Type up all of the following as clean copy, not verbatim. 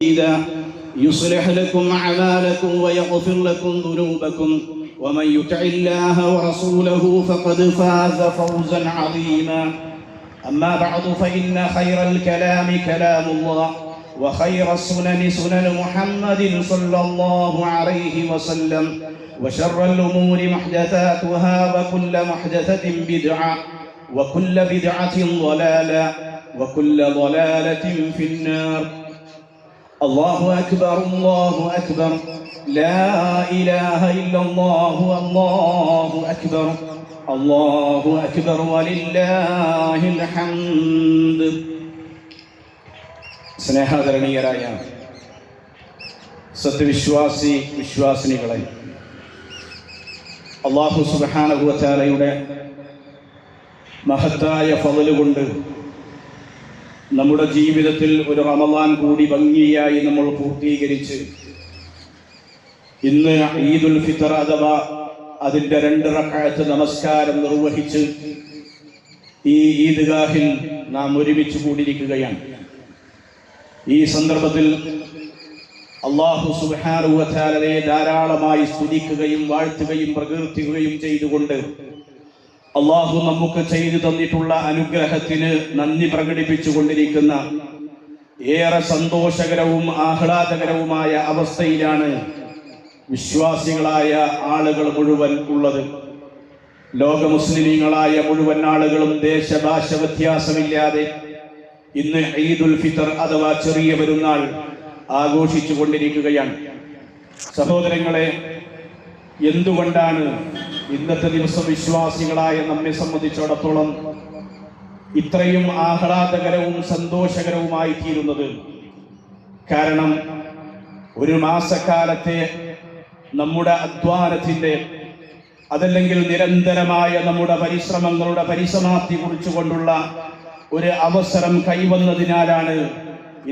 يصلح لكم أعمالكم ويغفر لكم ذنوبكم ومن يطع الله ورسوله فقد فاز فوزا عظيما. أما بعد فإن خير الكلام كلام الله وخير السنن سنن محمد صلى الله عليه وسلم وشر الأمور محدثاتها وكل محدثة بدعة وكل بدعة ضلالة وكل ضلالة في النار. الله أكبر الله أكبر لا إله إلا الله الله أكبر الله أكبر ولله الحمد. സ്നേഹാദരണീയരായ വിശ്വാസിനികളെ, അല്ലാഹു സുബ്ഹാനഹു വ തആലയുടെ മഹത്തായ ഫള് കൊണ്ട് നമ്മുടെ ജീവിതത്തിൽ ഒരു റമളാൻ കൂടി ഭംഗിയായി നമ്മൾ പൂർത്തീകരിച്ച് ഇന്ന് ഈദുൽ ഫിത്ർ അഥവാ അതിൻ്റെ 2 റക്അത്ത് നമസ്കാരം നിർവഹിച്ച് ഈ ഈദ്ഗാഹിൽ നാം ഒരുമിച്ച് കൂടിയിരിക്കുകയാണ്. ഈ സന്ദർഭത്തിൽ അല്ലാഹു സുബ്ഹാനഹു വ തആലയെ ധാരാളമായി സ്തുതിക്കുകയും വാഴ്ത്തുകയും പ്രകീർത്തിക്കുകയും ചെയ്തുകൊണ്ട് അള്ളാഹു നമുക്ക് ചെയ്തു തന്നിട്ടുള്ള അനുഗ്രഹത്തിന് നന്ദി പ്രകടിപ്പിച്ചുകൊണ്ടിരിക്കുന്ന ഏറെ സന്തോഷകരവും ആഹ്ലാദകരവുമായ അവസ്ഥയിലാണ് വിശ്വാസികളായ ആളുകൾ മുഴുവൻ ഉള്ളത്. ലോക മുസ്ലിമീങ്ങളായ മുഴുവൻ ആളുകളും ദേശഭാഷ വ്യത്യാസമില്ലാതെ ഇന്ന് ഈദുൽ ഫിത്ർ അഥവാ ചെറിയ പെരുന്നാൾ ആഘോഷിച്ചു കൊണ്ടിരിക്കുകയാണ്. സഹോദരങ്ങളെ, എന്തുകൊണ്ടാണ് ഇന്നത്തെ ദിവസം വിശ്വാസികളായ നമ്മെ സംബന്ധിച്ചിടത്തോളം ഇത്രയും ആഹ്ലാദകരവും സന്തോഷകരവുമായി തീരുന്നത്? കാരണം ഒരു മാസക്കാലത്തെ നമ്മുടെ അധ്വാനത്തിൻ്റെ, അതല്ലെങ്കിൽ നിരന്തരമായ നമ്മുടെ പരിശ്രമങ്ങളുടെ പരിസമാപ്തി കുറിച്ചുകൊണ്ടുള്ള ഒരു അവസരം കൈവന്നതിനാലാണ്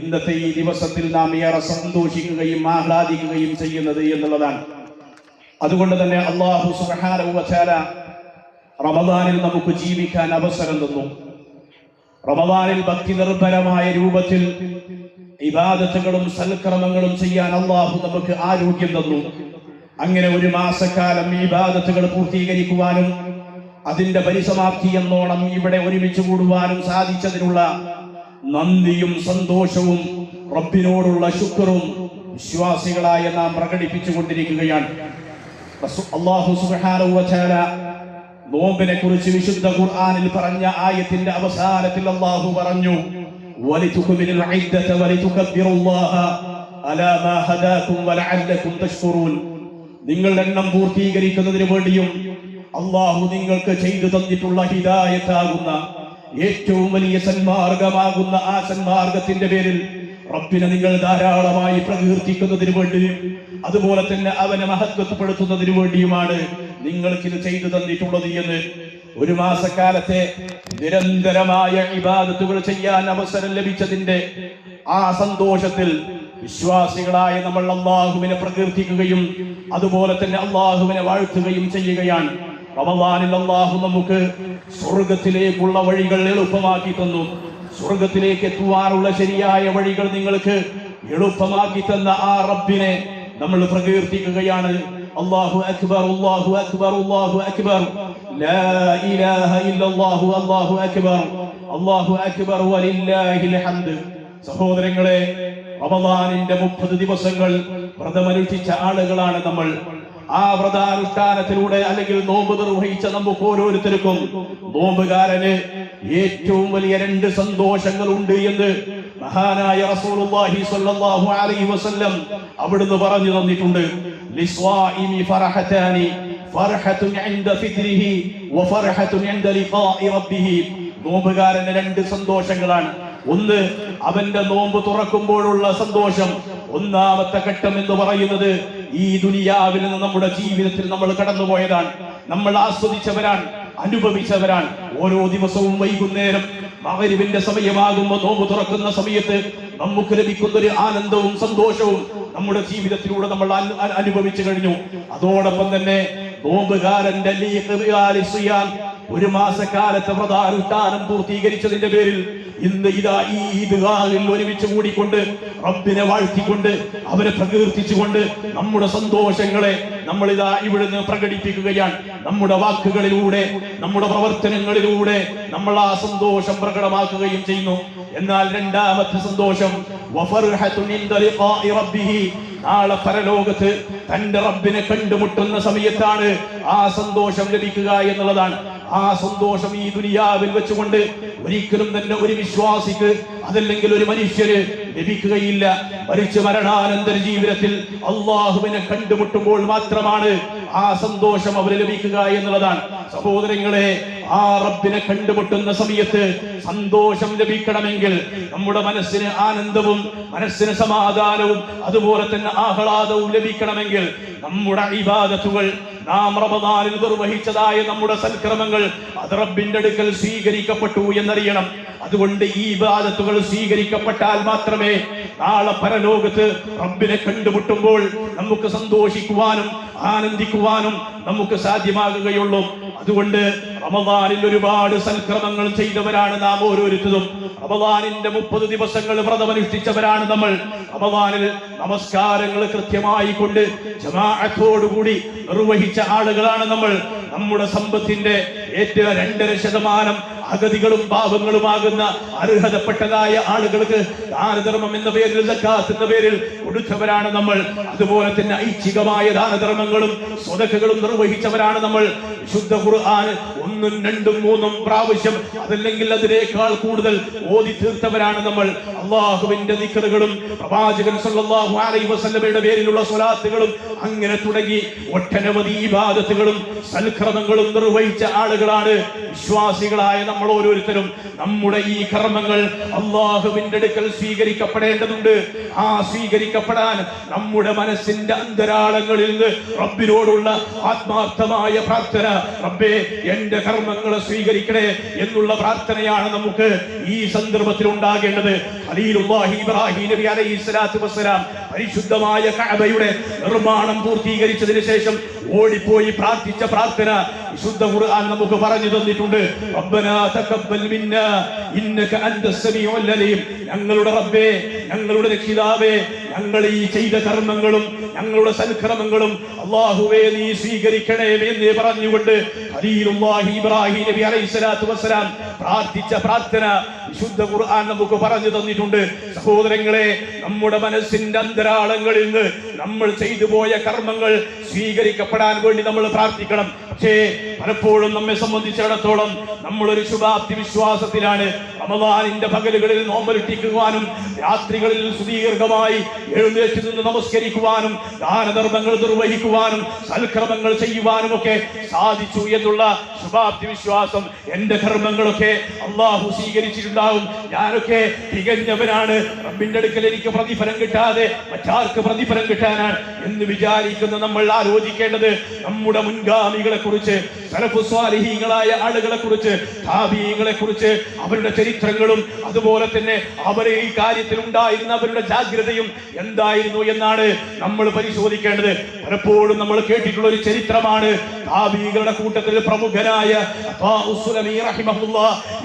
ഇന്നത്തെ ഈ ദിവസത്തിൽ നാം ഏറെ സന്തോഷിക്കുകയും ആഹ്ലാദിക്കുകയും ചെയ്യുന്നത് എന്നുള്ളതാണ്. അതുകൊണ്ട് തന്നെ അല്ലാഹു സുബ്ഹാനഹു വ തആല റമദാനിൽ നമുക്ക് ജീവിക്കാൻ അവസരം തന്നു. റമദാനിൽ ഭക്തി നിർഭരമായ രൂപത്തിൽ ഇബാദത്തുകളും സൽക്കർമ്മങ്ങളും ചെയ്യാൻ അല്ലാഹു നമുക്ക് ആരോഗ്യം തന്നു. അങ്ങനെ ഒരു മാസക്കാലം ഇബാദത്തുകൾ പൂർത്തീകരിക്കുവാനും അതിന്റെ പരിസമാപ്തി എന്നോണം ഇവിടെ ഒരുമിച്ച് കൂടുവാനും സാധിച്ചതിനുള്ള നന്ദിയും സന്തോഷവും റബ്ബിനോടുള്ള ശുക്റും വിശ്വാസികളായ നാം പ്രകടിപ്പിച്ചു കൊണ്ടിരിക്കുകയാണ്. അല്ലാഹു സുബ്ഹാനഹു വ തആല നോമ്പിനെ കുറിച്ച് വിശുദ്ധ ഖുർആനിൽ പറഞ്ഞ ആയത്തിന്റെ അവസാനത്തിൽ അല്ലാഹു പറഞ്ഞു, വലിതുക്മിലുൽ ഇദ്ദത വലിതുകബ്ബിറുല്ലാഹ അലാ മാ ഹദാകും വലഅല്ലകും തശ്കുറൂൻ. നിങ്ങൾ എണ്ണം പൂർത്തീകരിക്കുന്നതിന് വേണ്ടിയും അല്ലാഹു നിങ്ങൾക്ക് ചെയ്തു തന്നിട്ടുള്ള ഹിദായത്താകുന്ന ഏറ്റവും വലിയ സന്മാർഗമാകുന്ന ആ സന്മാർഗത്തിന്റെ പേരിൽ റബ്ബിനെ നിങ്ങൾ ധാരാളമായി പ്രകീർത്തിക്കുന്നതിന് വേണ്ടിയും അതുപോലെ തന്നെ അവനെ മഹത്വപ്പെടുത്തുന്നതിന് വേണ്ടിയുമാണ് നിങ്ങൾക്കിത് ചെയ്തു തന്നിട്ടുള്ളത് എന്ന് ഒരു മാസക്കാലത്തെ നിരന്തരമായ ഇബാദത്തുകൾ ചെയ്യാൻ അവസരം ലഭിച്ചതിന്റെ ആ സന്തോഷത്തിൽ വിശ്വാസികളായ നമ്മൾ അല്ലാഹുവിനെ പ്രകീർത്തിക്കുകയും അതുപോലെ തന്നെ അല്ലാഹുവിനെ വാഴ്ത്തുകയും ചെയ്യുകയാണ്. റമളാനിൽ അല്ലാഹു നമുക്ക് സ്വർഗത്തിലേക്കുള്ള വഴികൾ എളുപ്പമാക്കി തന്നു. സ്വർഗത്തിലേക്ക് എത്തുവാനുള്ള ശരിയായ വഴികൾ നിങ്ങൾക്ക് എളുപ്പമാക്കി തന്ന ആ റബ്ബിനെ നമ്മൾ പ്രകീർത്തിക്കുകയാണ്. അല്ലാഹു അക്ബർ അല്ലാഹു അക്ബർ അല്ലാഹു അക്ബർ ലാ ഇലാഹ ഇല്ലല്ലാഹു അല്ലാഹു അക്ബർ അല്ലാഹു അക്ബർ വലില്ലാഹിൽ ഹംദ്. സഹോദരങ്ങളെ, റമളാനിന്റെ 30 ദിവസങ്ങൾ വ്രതമനുഷ്ഠിച്ച ആളുകളാണ് നമ്മൾ. ആ വ്രതാനുഷ്ഠാനത്തിലൂടെ അല്ലെങ്കിൽ നോമ്പ് നിർവഹിച്ച നമുക്ക് ഓരോരുത്തർക്കും നോമ്പുകാരന് ഏറ്റവും വലിയ 2 സന്തോഷങ്ങളുണ്ട് എന്ന് മഹാനായ റസൂലുള്ളാഹി സ്വല്ലല്ലാഹു അലൈഹി വസല്ലം അവിടുന്ന് പറഞ്ഞു തന്നിട്ടുണ്ട്. ലിസ്വാഇമി ഫർഹതാനി ഫർഹതുൻ ഇൻദ ഫിത്രിഹി വഫർഹതുൻ ഇൻദ ലിഖാഇ റബ്ബിഹി. നോമ്പുകാരന് 2 സന്തോഷങ്ങളാണ്. ഒന്ന്, അവന്റെ നോമ്പ് തുറക്കുമ്പോഴുള്ള സന്തോഷം. ഒന്നാമത്തെ ഘട്ടം എന്ന് പറയുന്നത് ഈ ദുനിയാവിൽ നിന്ന് നമ്മുടെ ജീവിതത്തിൽ നമ്മൾ കടന്നുപോയതാണ്, നമ്മൾ ആസ്വദിച്ചവരാണ്, അനുഭവിച്ചവരാണ്. ഓരോ ദിവസവും വൈകുന്നേരം മഗ്‌രിബിന്റെ സമയമാകുമ്പോൾ നോമ്പ് തുറക്കുന്ന സമയത്ത് നമുക്ക് ലഭിക്കുന്ന ഒരു ആനന്ദവും സന്തോഷവും നമ്മുടെ ജീവിതത്തിലൂടെ നമ്മൾ അനുഭവിച്ചു കഴിഞ്ഞു. അതോടൊപ്പം തന്നെ നോമ്പുകാരന്റെ ഒരു മാസക്കാലത്തെ വ്രതാനുഷ്ഠാനം പൂർത്തീകരിച്ചതിന്റെ പേരിൽ ഇന്ന് ഇതാ ഈ ഈദ്ഗാഹിൽ ഒരുമിച്ച് കൂടിക്കൊണ്ട് റബ്ബിനെ വാഴ്ത്തിക്കൊണ്ട് അവരെ പ്രകീർത്തിച്ചുകൊണ്ട് നമ്മുടെ സന്തോഷങ്ങളെ നമ്മൾ ഇതാ ഇവിടുന്ന് പ്രകടിപ്പിക്കുകയാണ്. നമ്മുടെ വാക്കുകളിലൂടെ നമ്മുടെ പ്രവർത്തനങ്ങളിലൂടെ നമ്മൾ ആ സന്തോഷം പ്രകടമാക്കുകയും ചെയ്യുന്നു. എന്നാൽ രണ്ടാമത്തെ സന്തോഷം നാളെ പരലോകത്ത് തന്റെ റബ്ബിനെ കണ്ടുമുട്ടുന്ന സമയത്താണ് ആ സന്തോഷം ലഭിക്കുക എന്നുള്ളതാണ്. ആ സന്തോഷം ഈ ദുനിയാവിൽ വെച്ചുകൊണ്ട് ഒരിക്കലും തന്നെ ഒരു വിശ്വാസിക്ക് അതല്ലെങ്കിൽ ഒരു മനുഷ്യന് ലഭിക്കുകയില്ല. മരിച്ചു മരണാനന്തര ജീവിതത്തിൽ അള്ളാഹുവിനെ കണ്ടുമുട്ടുമ്പോൾ മാത്രമാണ് ആ സന്തോഷം അവന് ലഭിക്കുക എന്നുള്ളതാണ്. സഹോദരങ്ങളെ, ആ റബ്ബിനെ കണ്ടുമുട്ടുന്ന സമയത്ത് സന്തോഷം ലഭിക്കണമെങ്കിൽ നമ്മുടെ മനസ്സിന് ആനന്ദവും മനസ്സിന് സമാധാനവും അതുപോലെ തന്നെ ആഹ്ലാദവും ലഭിക്കണമെങ്കിൽ നമ്മുടെ ഇബാദത്തുകൾ, നാം റമദാനിൽ നിർവഹിച്ചതായ നമ്മുടെ സൽക്രമങ്ങൾ അത് റബ്ബിന്റെ അടുക്കൽ സ്വീകരിക്കപ്പെട്ടു എന്നറിയണം. അതുകൊണ്ട് ഈ ഇബാദത്തുകൾ സ്വീകരിക്കപ്പെട്ടാൽ മാത്രമേ നാളെ പരലോകത്ത് റബ്ബിനെ കണ്ടുമുട്ടുമ്പോൾ നമുക്ക് സന്തോഷിക്കുവാനും ആനന്ദിക്കുവാനും നമുക്ക് സാധ്യമാകുകയുള്ളൂ. അതുകൊണ്ട് റമദാനിൽ ഒരുപാട് സൽക്രമങ്ങൾ ചെയ്തവരാണ് നാം ഓരോരുത്തരും. റമദാനിന്റെ 30 ദിവസങ്ങൾ വ്രതമനുഷ്ഠിച്ചവരാണ് നമ്മൾ. റമദാനിൽ നമസ്കാരങ്ങൾ കൃത്യമായി കൊണ്ട് ജമാഅത്തോടുകൂടി നിർവഹിച്ച ആളുകളാണ് നമ്മൾ. നമ്മുടെ സമ്പത്തിന്റെ ഏറ്റവും 2.5% അഗതികളും പാവങ്ങളുമാകുന്ന അർഹതപ്പെട്ടതായ ആളുകൾക്ക് ദാനധർമ്മം എന്ന പേരിൽ, സക്കാത്ത് എന്ന പേരിൽ കൊടുത്തവരാണ് നമ്മൾ. അതുപോലെ തന്നെ ഐച്ഛികമായ ദാനധർമ്മങ്ങളും സ്വതക്കകളും നിർവഹിച്ചവരാണ് നമ്മൾ. വിശുദ്ധ ഖുർആൻ 1, 2, 3 പ്രാവശ്യം അതല്ലെങ്കിൽ അതിനേക്കാൾ കൂടുതൽ ഓതി തീർത്തവരാണ് നമ്മൾ. അള്ളാഹുവിന്റെ ദിക്റുകളും പ്രവാചകൻ സല്ലല്ലാഹു അലൈഹി വസല്ലമയുടെ പേരിലുള്ള സ്വലാത്തുകളും അങ്ങനെ തുടങ്ങി ഒട്ടനവധി ഇബാദത്തുകളും സൽക്രമങ്ങളും നിർവഹിച്ച ആളുകളാണ് വിശ്വാസികളായ നമ്മൾ ഓരോരുത്തരും. നമ്മുടെ ഈ കർമ്മങ്ങൾ അള്ളാഹുവിന്റെ അടുക്കൽ സ്വീകരിക്കപ്പെടേണ്ടതുണ്ട്. ആ സ്വീകരിക്കപ്പെടാൻ നമ്മുടെ മനസ്സിന്റെ അന്തരാളങ്ങളിൽ നിന്ന് റബ്ബിനോടുള്ള ആത്മാർത്ഥമായ പ്രാർത്ഥന, റബ്ബേ എന്റെ കർമ്മങ്ങളെ സ്വീകരിക്കണേ എന്നുള്ള പ്രാർത്ഥനയാണ് നമുക്ക് ഈ സന്ദർഭത്തിൽ ഉണ്ടാകേണ്ടത്. ഖലീലുല്ലാഹി ഇബ്രാഹിം നബി അലൈഹിസ്സലാത്തു വസ്സലാം പരിശുദ്ധമായ കഅബയുടെ നിർമ്മാണം പൂർത്തീകരിച്ചതിന് ശേഷം ഓടിപ്പോയി പ്രാർത്ഥിച്ച പ്രാർത്ഥന വിശുദ്ധ ഖുർആൻ നമുക്ക് പറഞ്ഞു തന്നിട്ടുണ്ട്. റബ്ബനാ തഖബ്ബൽ മിന്നാ ഇന്നക അൻതസ് സമീഉൽ അലീം. ഞങ്ങളുടെ റബ്ബേ, ഞങ്ങളുടെ രക്ഷിതാവേ, ഞങ്ങൾ ഈ ചെയ്ത കർമ്മങ്ങളും ഞങ്ങളുടെ സൽക്രമങ്ങളും അല്ലാഹുവേ നീ സ്വീകരിക്കണേ എന്ന് പറഞ്ഞുകൊണ്ട് ഖലീലുല്ലാഹി ഇബ്രാഹിം നബി അലൈഹിസ്സലാത്തു വസ്സലാം പ്രാർത്ഥിച്ച പ്രാർത്ഥന വിശുദ്ധ ഖുർആൻ നമുക്ക് പറഞ്ഞു തന്നിട്ടുണ്ട്. സഹോദരങ്ങളെ, നമ്മുടെ മനസ്സിന്റെ അന്തരാളങ്ങളിൽ നിന്ന് നമ്മൾ ചെയ്തു പോയ കർമ്മങ്ങൾ സ്വീകരിക്കപ്പെടാൻ വേണ്ടി നമ്മൾ പ്രാർത്ഥിക്കണം. പക്ഷേ പലപ്പോഴും നമ്മെ സംബന്ധിച്ചിടത്തോളം നമ്മളൊരു ശുഭാപ്തി വിശ്വാസത്തിലാണ്. റമദാനിന്റെ പകലുകളിൽ നോമ്പനുഷ്ഠിക്കുവാനും രാത്രികളിൽ സുദീർഘമായി എഴുന്നേറ്റ് നിന്ന് നമസ്കരിക്കുവാനും ദാനധർമ്മങ്ങൾ നിർവഹിക്കുവാനും സൽക്രമങ്ങൾ ചെയ്യുവാനും ഒക്കെ സാധിച്ചു എന്നുള്ള ശുഭാപ്തി വിശ്വാസം, എന്റെ കർമ്മങ്ങളൊക്കെ അള്ളാഹു സ്വീകരിച്ചിട്ടുണ്ടാവും, ഞാനൊക്കെ തികഞ്ഞവനാണ്, റബ്ബിന്റെ അടുക്കൽ എനിക്ക് പ്രതിഫലം കിട്ടാതെ മറ്റാർക്ക് പ്രതിഫലം കിട്ടാനാണ് എന്ന് വിചാരിക്കുന്ന നമ്മൾ ആലോചിക്കേണ്ടത് നമ്മുടെ മുൻഗാമികളെ കുറിച്ച്, സലഫു സ്വാലിഹീങ്ങളായ ആളുകളെ കുറിച്ച്, താബീങ്ങളെ കുറിച്ച്, അവരുടെ ചരിത്രങ്ങളും അതുപോലെ തന്നെ അവരെ ഈ കാര്യത്തിൽ ഉണ്ടായിരുന്ന അവരുടെ ജാഗ്രതയും എന്തായിരുന്നു എന്നാണ് നമ്മൾ പരിശോധിക്കേണ്ടത്. പലപ്പോഴും നമ്മൾ കേട്ടിട്ടുള്ള ഒരു ചരിത്രമാണ് താബീകളുടെ കൂട്ടത്തിൽ പ്രമുഖനായ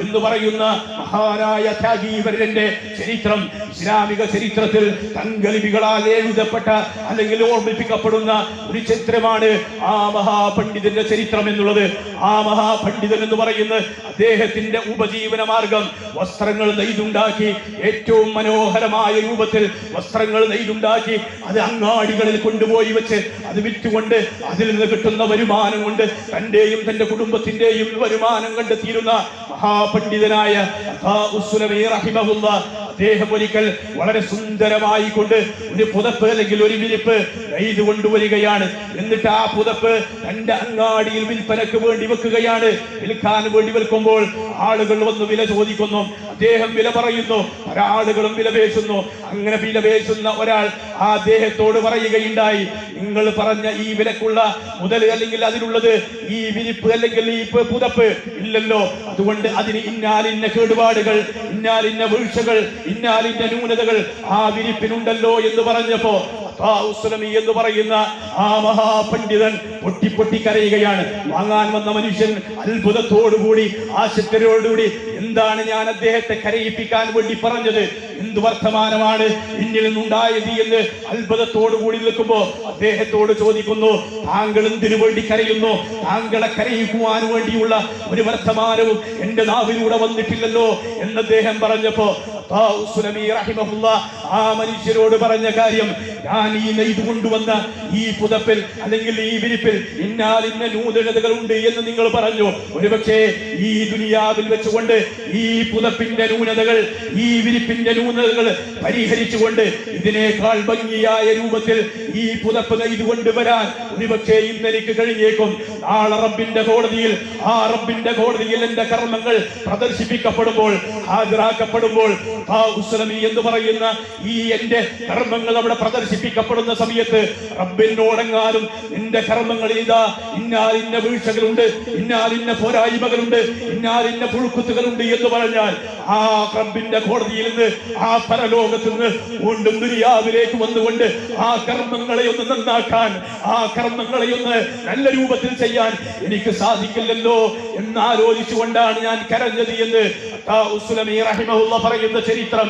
എന്ന് പറയുന്ന മഹാനായ ത്യാഗീവരന്റെ ചരിത്രം. ഇസ്ലാമിക ചരിത്രത്തിൽ തങ്കലിപികളാൽ എഴുതപ്പെട്ട അല്ലെങ്കിൽ ഓർമ്മിപ്പിക്കപ്പെടുന്ന ഒരു ചരിത്രമാണ് ആ മഹാപണ്ഡിതന്റെ ചരിത്രം എന്നുള്ളത്. ആ മഹാപണ്ഡിതൻ എന്ന് പറയുന്നത് അദ്ദേഹത്തിന്റെ ഉപജീവന മാർഗം വസ്ത്രങ്ങൾ നെയ്തുണ്ടാക്കി, ഏറ്റവും മനോഹരമായ രൂപത്തിൽ വസ്ത്രങ്ങൾ നെയ്തുണ്ടാക്കി അത് അങ്ങാടികളിൽ കൊണ്ടുപോയി വെച്ച് അത് വിറ്റുകൊണ്ട് അതിൽ നിന്ന് കിട്ടുന്ന വരുമാനം കൊണ്ട് തന്റെയും തന്റെ കുടുംബത്തിന്റെയും വരുമാനം കണ്ടെത്തിയിരുന്ന മഹാപണ്ഡിതനായ അദ്ദേഹം ഒരിക്കൽ വളരെ സുന്ദരമായി കൊണ്ട് ഒരു പുതപ്പ് അല്ലെങ്കിൽ ഒരു വിരിപ്പ് നെയ്ത് കൊണ്ടുവരികയാണ്. എന്നിട്ട് ആ പുതപ്പ് തന്റെ അങ്ങാടിയിൽ വിൽപ്പനക്ക് വേണ്ടി വെക്കുകയാണ്. വിൽക്കാൻ വേണ്ടി വെക്കുമ്പോൾ ആളുകൾ വന്ന് വില ചോദിക്കുന്നു. അദ്ദേഹം വില പറയുന്നു, പല ആളുകളും വില പേശുന്നു. അങ്ങനെ വില പേശുന്ന ഒരാൾ ആ അദ്ദേഹത്തോട് പറയുകയുണ്ടായി, നിങ്ങൾ പറഞ്ഞ ഈ വിലക്കുള്ള മുതൽ അല്ലെങ്കിൽ അതിലുള്ളത് ഈ വിരിപ്പ് അല്ലെങ്കിൽ ഈ പുതപ്പ് ഇല്ലല്ലോ, അതുകൊണ്ട് അതിന് ഇന്നാലിന്ന കേടുപാടുകൾ, ഇന്നാലിന്ന വീഴ്ചകൾ, ഇന്നാലിന്ന ന്യൂനതകൾ ആ വിരിപ്പിനുണ്ടല്ലോ എന്ന് പറഞ്ഞപ്പോ അത്താഉസ്ലമി എന്ന് പറയുന്ന ആ മഹാപണ്ഡിതൻ പൊട്ടി കരയുകയാണ്. വാങ്ങാൻ വന്ന മനുഷ്യൻ അത്ഭുതത്തോടുകൂടി ആശക്തരോടുകൂടി എന്താണ് ഞാൻ അദ്ദേഹത്തെ കരയിപ്പിക്കാൻ വേണ്ടി പറഞ്ഞത്, എന്ത് വർത്തമാനമാണ് എന്നിൽ നിന്നുണ്ടായത് എന്ന് അത്ഭുതത്തോടുകൂടി നിൽക്കുമ്പോ അദ്ദേഹത്തോട് ചോദിക്കുന്നു, താങ്കൾ എന്തിനു വേണ്ടി കരയുന്നു? താങ്കളെ കരയിക്കുവാൻ വേണ്ടിയുള്ള ഒരു വർത്തമാനവും എന്റെ നാവിലൂടെ വന്നിട്ടില്ലല്ലോ എന്ന് അദ്ദേഹം പറഞ്ഞപ്പോ ആ മനുഷ്യരോട് പറഞ്ഞ കാര്യം, ഞാൻ ഈ നെയ്ത് കൊണ്ടുവന്ന ഈ പുതപ്പിൽ അല്ലെങ്കിൽ ഈ വിരിപ്പിൽ ഇന്ന ന്യൂനതകൾ ഉണ്ട് എന്ന് നിങ്ങൾ പറഞ്ഞു. ഒരുപക്ഷെ ഈ ദുനിയാവിൽ വെച്ചുകൊണ്ട് ഈ പുതപ്പിന്റെ ന്യൂനതകൾ, ഈ വിരിപ്പിന്റെ ന്യൂനതകൾ പരിഹരിച്ചുകൊണ്ട് ഇതിനേക്കാൾ ഭംഗിയായ രൂപത്തിൽ ഈ പുതപ്പ് നെയ്ത് കൊണ്ടുവരാൻ ഒരുപക്ഷെ ഇന്ന് എനിക്ക് കഴിഞ്ഞേക്കും. നാളെ റബ്ബിന്റെ കോടതിയിൽ, ആ റബ്ബിന്റെ കോടതിയിൽ എന്റെ കർമ്മങ്ങൾ പ്രദർശിപ്പിക്കപ്പെടുമ്പോൾ, ഹാജരാക്കപ്പെടുമ്പോൾ എന്ന് പറയുന്ന ഈ എന്റെ കർമ്മങ്ങൾ അവിടെ പ്രദർശിപ്പിക്കപ്പെടുന്ന സമയത്ത് റബ്ബിനോടെങ്ങാനും എന്റെ കർമ്മങ്ങളിൽ ഇതാ ഇന്ന വീഴ്ചകളുണ്ട്, ഇന്ന പോരായ്മകളുണ്ട്, ഇന്ന പുഴുക്കുത്തുകളുണ്ട് എന്ന് പറഞ്ഞാൽ ആ റബ്ബിന്റെ കോടതിയിൽ നിന്ന്, ആ പരലോകത്ത് നിന്ന് വീണ്ടും ദുനിയാവിലേക്ക് വന്നുകൊണ്ട് ആ കർമ്മങ്ങളെ ഒന്ന് നന്നാക്കാൻ, ആ കർമ്മങ്ങളെ ഒന്ന് നല്ല രൂപത്തിൽ ചെയ്യാൻ എനിക്ക് സാധിക്കില്ലല്ലോ എന്നാലോചിച്ചുകൊണ്ടാണ് ഞാൻ കരഞ്ഞത് എന്ന് പറയുന്ന ചരിത്രം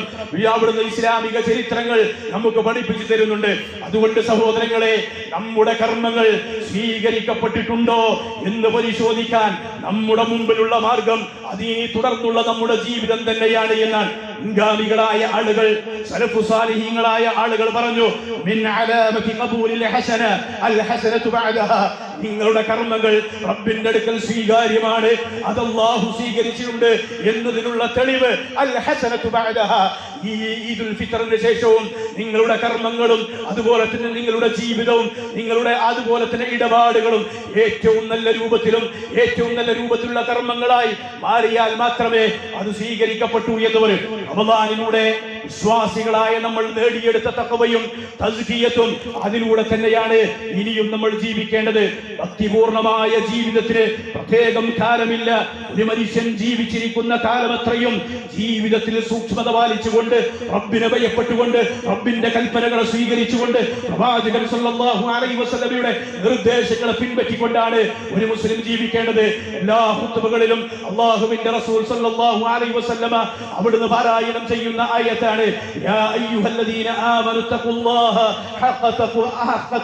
അവിടുന്ന് ഇസ്ലാമിക ചരിത്രങ്ങൾ നമുക്ക് പഠിപ്പിച്ചു തരുന്നുണ്ട്. അതുകൊണ്ട് സഹോദരങ്ങളെ, നമ്മുടെ കർമ്മങ്ങൾ സ്വീകരിക്കപ്പെട്ടിട്ടുണ്ടോ എന്ന് പരിശോധിക്കാൻ നമ്മുടെ മുമ്പിലുള്ള മാർഗം അതിനെ തുടർന്നുള്ള നമ്മുടെ ജീവിതം തന്നെയാണ് എന്നാണ് മുൻഗാമികളായ ആളുകൾ, സലഫു സാലിഹീങ്ങളായ ആളുകൾ പറഞ്ഞു, മിൻ അലാമതി ഖബൂലിൽ ഹസന അൽ ഹസനതു ബഅദഹാ. നിങ്ങളുടെ കർമ്മങ്ങൾ റബ്ബിന്റെ അടുക്കൽ സ്വീകാര്യമാണ്, അത് അല്ലാഹു സ്വീകരിച്ചിട്ടുണ്ട് എന്നതിനുള്ള തെളിവ് അൽ ഹസനതു ബഅദഹാ. ഈ ഈദുൽ ഫിത്റിന് ശേഷവും നിങ്ങളുടെ കർമ്മങ്ങളും അതുപോലെ തന്നെ നിങ്ങളുടെ ജീവിതവും നിങ്ങളുടെ അതുപോലെ തന്നെ ഇടപാടുകളും ഏറ്റവും നല്ല രൂപത്തിലും ഏറ്റവും നല്ല രൂപത്തിലുള്ള കർമ്മങ്ങളായി മാറിയാൽ മാത്രമേ അത് സ്വീകരിക്കപ്പെട്ടു എന്ന് പറയും. റമദാനിലൂടെ വിശ്വാസികളായ നമ്മൾ നേടിയെടുത്ത തഖ്വയും തസ്കിയത്തും അതിലൂടെ തന്നെയാണ് ഇനിയും നമ്മൾ ജീവിക്കേണ്ടത്. ഭക്തിപൂർണമായ ജീവിതത്തിന് പ്രത്യേകം കാലമില്ല. ഒരു മനുഷ്യൻ ജീവിച്ചിരിക്കുന്ന കാലമത്രയും ജീവിതത്തിൽ സൂക്ഷ്മത പാലിച്ചുകൊണ്ട്, റബ്ബിനെ ഭയപ്പെട്ടുകൊണ്ട്, റബ്ബിന്റെ കൽപ്പനകളെ സ്വീകരിച്ചുകൊണ്ട്, പ്രവാചകൻ സല്ലല്ലാഹു അലൈഹി വസല്ലമയുടെ നിർദ്ദേശങ്ങളെ പിൻപറ്റിക്കൊണ്ടാണ് ഒരു മുസ്ലിം ജീവിക്കേണ്ടത്. എല്ലാ ഖുത്ബകളിലും അല്ലാഹുവിന്റെ റസൂൽ സല്ലല്ലാഹു അലൈഹി വസല്ലമ അവിടുന്ന് പാരായണം ചെയ്യുന്ന ആയത്താണ്, യാ അയ്യുഹല്ലദീന ആമനു തഖുല്ലാഹ ഹഖ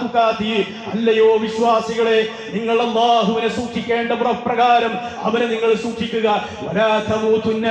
തുഖാതി. അല്ലയോ വിശ്വാസികളെ, നിങ്ങൾ അല്ലാഹുവിനെ സൂക്ഷിക്കേണ്ട പ്രകാരം അവനെ നിങ്ങൾ സൂക്ഷിക്കുക. വലാ തമൂതുന്ന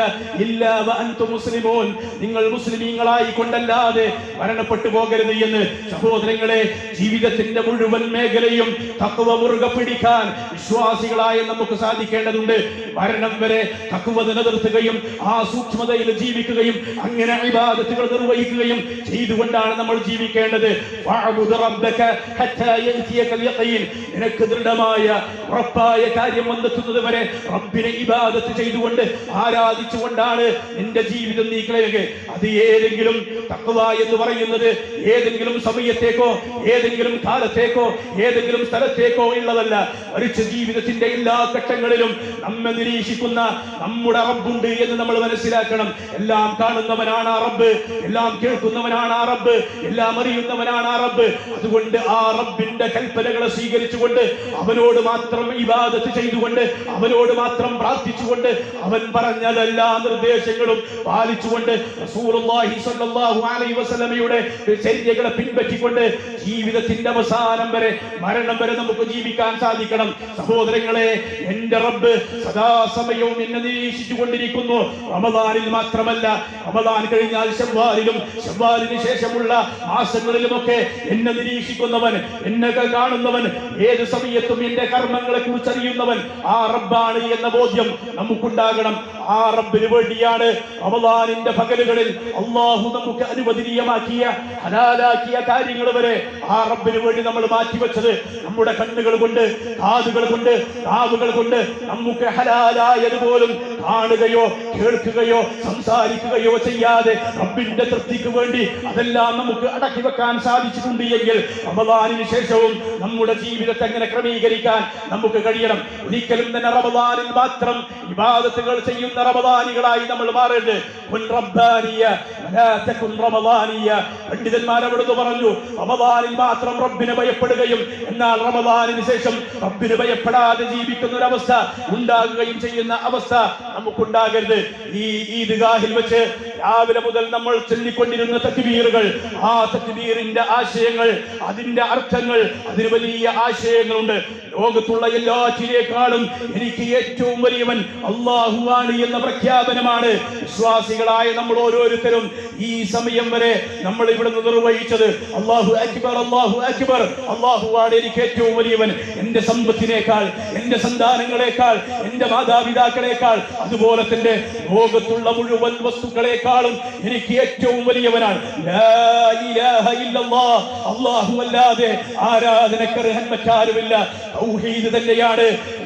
ഇല്ലാ വഅൻതും മുസ്ലിമൂൻ. നിങ്ങൾ മുസ്ലിമീങ്ങളായി കൊണ്ടല്ലാതെ മരണപ്പെട്ടു പോകരുത് എന്ന്. സഹോദരങ്ങളെ, ജീവിതത്തിന്റെ മുഴുവൻ മേഖലയും തഖ്വ മുറുകെ പിടിക്കാൻ വിശ്വാസികളായ നമുക്ക് സാധിക്കേണ്ടതുണ്ട്. മരണം വരെ തഖ്വ നിലനിർത്തുകയും ആ സൂക്ഷ്മതയിൽ ജീവിക്കുകയും അങ്ങനെ ഇബാദത്തുകൾ നിർവഹിക്കുകയും ചെയ്തുകൊണ്ടാണ് നമ്മൾ ജീവിക്കേണ്ടത്. വഅബ്ദു റബ്ബക ഹത്താ യഅതിയകൽ യഖീൻ. നിനക്ക് ദൃഢമായ ഉറപ്പായ കാര്യം വന്നെത്തുന്നത് വരെ റബ്ബിനെ ഇബാദത്ത് ചെയ്തുകൊണ്ട് ആരാധിച്ചുകൊണ്ടാണ് നിന്റെ ജീവിതം നീ കളയുക. അത് ഏതെങ്കിലും തഖ്വ എന്ന് പറയുന്നത് ഏതെങ്കിലും സമയത്തേക്കോ ഏതെങ്കിലും കാലത്തേക്കോ ഏതെങ്കിലും സ്ഥലത്തേക്കോ ഉള്ളതല്ല. മറിച്ച് ജീവിതത്തിന്റെ എല്ലാ ഘട്ടങ്ങളിലും നമ്മെ നിരീക്ഷിക്കുന്ന നമ്മുടെ റബ്ബുണ്ട് എന്ന് നമ്മൾ മനസ്സിലാക്കണം. എല്ലാം കാണുന്നവനാണ് ആ റബ്ബ്, എല്ലാം കേൾക്കുന്നവനാണ് ആ റബ്ബ്, എല്ലാം അറിയുന്നവനാണ് ആ റബ്ബ്. അതുകൊണ്ട് ആ റബ്ബിന്റെ കൽപ്പനകളെ സ്വീകരിച്ചുകൊണ്ട് അവനോട് മാത്രം ഇബാദത്ത് ചെയ്തുകൊണ്ട് അവനോട് മാത്രം പ്രാർത്ഥിച്ചുകൊണ്ട് അവൻ പറഞ്ഞതെല്ലാ നിർദ്ദേശങ്ങളും പാലിച്ചുകൊണ്ട് റസൂലുള്ളാഹി സ്വല്ലല്ലാഹു അലൈഹി വസല്ലമയുടെ ചര്യകളെ പിൻപറ്റിക്കൊണ്ട് ജീവിതത്തിന്റെ അവസാനം വരെ മരണം വരെ നമുക്ക് ജീവിക്കാൻ സാധിക്കണം. സഹോദരങ്ങളെ, എന്റെ റബ്ബ് സദാസമയവും എന്നെ നിരീക്ഷിച്ചു കൊണ്ടിരിക്കുന്നു. റമദാനിൽ മാത്രമല്ല, റമദാൻ കഴിഞ്ഞാൽ ശവ്വാലിലും ശവ്വാലിന് ശേഷമുള്ള മാസങ്ങളിലുമൊക്കെ എന്നെ നിരീക്ഷിക്കുന്നവൻ, എന്നെ കാണുന്നവൻ, ഏത് സമയത്തും എന്റെ കർമ്മങ്ങളെ കുറിച്ച് അറിയുന്നവൻ ആ റബ്ബാണ് എന്ന ബോധ്യം നമുക്കുണ്ടാകണം. ആ റബ്ബിന് വേണ്ടിയാണ് റമദാനിന്റെ പകലുകളിൽ അല്ലാഹു നമുക്ക് അനുവദനീയമാക്കിയ ഹലാലാക്കിയ കാര്യങ്ങൾ വരെ ആ റബ്ബിന് വേണ്ടി നമ്മൾ മാറ്റിവെച്ചത്. നമ്മുടെ കണ്ണുകൾ കൊണ്ട്, കാതുകൾ കൊണ്ട്, നാവുകൾ കൊണ്ട് നമുക്ക് ഹലാലായത് പോലും കാണുകയോ കേൾക്കുകയോ സംസാരിക്കുകയോ ചെയ്യാതെ റബ്ബിന്റെ തൃപ്തിക്ക് വേണ്ടി അതെല്ലാം നമുക്ക് അടക്കി വെക്കാൻ സാധിച്ചിട്ടുണ്ട് എങ്കിൽ റമദാനിന് ശേഷവും നമ്മുടെ ജീവിതത്തെ എങ്ങനെ ക്രമീകരിക്കാൻ നമുക്ക് കഴിയണം. ഒരിക്കലും തന്നെ റമദാനിൽ മാത്രം ഇബാദത്തുകൾ ചെയ്യുന്ന റമദാനികളായി നമ്മൾ മാറരുത്. പണ്ഡിതന്മാർ അവിടുന്ന് പറഞ്ഞു, റമദാനിൽ മാത്രം റബ്ബിനെ ഭയപ്പെടുകയും എന്നാൽ റമദാനിന് ശേഷം റബ്ബിനെ ഭയപ്പെടാതെ ജീവിക്കുന്ന ഒരു അവസ്ഥ ഉണ്ടാകുകയും ചെയ്യുന്ന അവസ്ഥ നമുക്കുണ്ടാകരുത്. ഈ ഈദ്ഗാഹിൽ വെച്ച് രാവിലെ മുതൽ നമ്മൾ ചൊല്ലിക്കൊണ്ടിരുന്ന തക്ബീറുകൾ, ആ തക്ബീറിന്റെ ആശയങ്ങൾ, അതിന്റെ അർത്ഥങ്ങൾ, അതിന് വലിയ ആശയങ്ങളുണ്ട്. ലോകത്തുള്ള എല്ലാറ്റിനേക്കാളും എനിക്ക് ഏറ്റവും വലിയവൻ അല്ലാഹുവാണ് എന്ന പ്രഖ്യാപനമാണ് വിശ്വാസികളായ നമ്മൾ ഓരോരുത്തരും ഈ സമയം വരെ നമ്മൾ ഇവിടുന്ന് നിർവഹിച്ചത്. അല്ലാഹു അക്ബർ, അല്ലാഹു അക്ബർ, അല്ലാഹുവാണ് എനിക്ക് ഏറ്റവും വലിയവൻ. എന്റെ സമ്പത്തിനേക്കാൾ, എന്റെ സന്താനങ്ങളെക്കാൾ, എന്റെ മാതാപിതാക്കളെക്കാൾ, അതുപോലെ തന്നെ ലോകത്തുള്ള മുഴുവൻ വസ്തുക്കളെക്കാളും എനിക്ക് ഏറ്റവും വലിയവനാണ്. ലാ ഇലാഹ ഇല്ലല്ലാഹ്, അല്ലാഹു അല്ലാതെ ആരാധനക്കർഹൻ മറ്റാരുമില്ല. തൗഹീദ് തന്നെയാണ്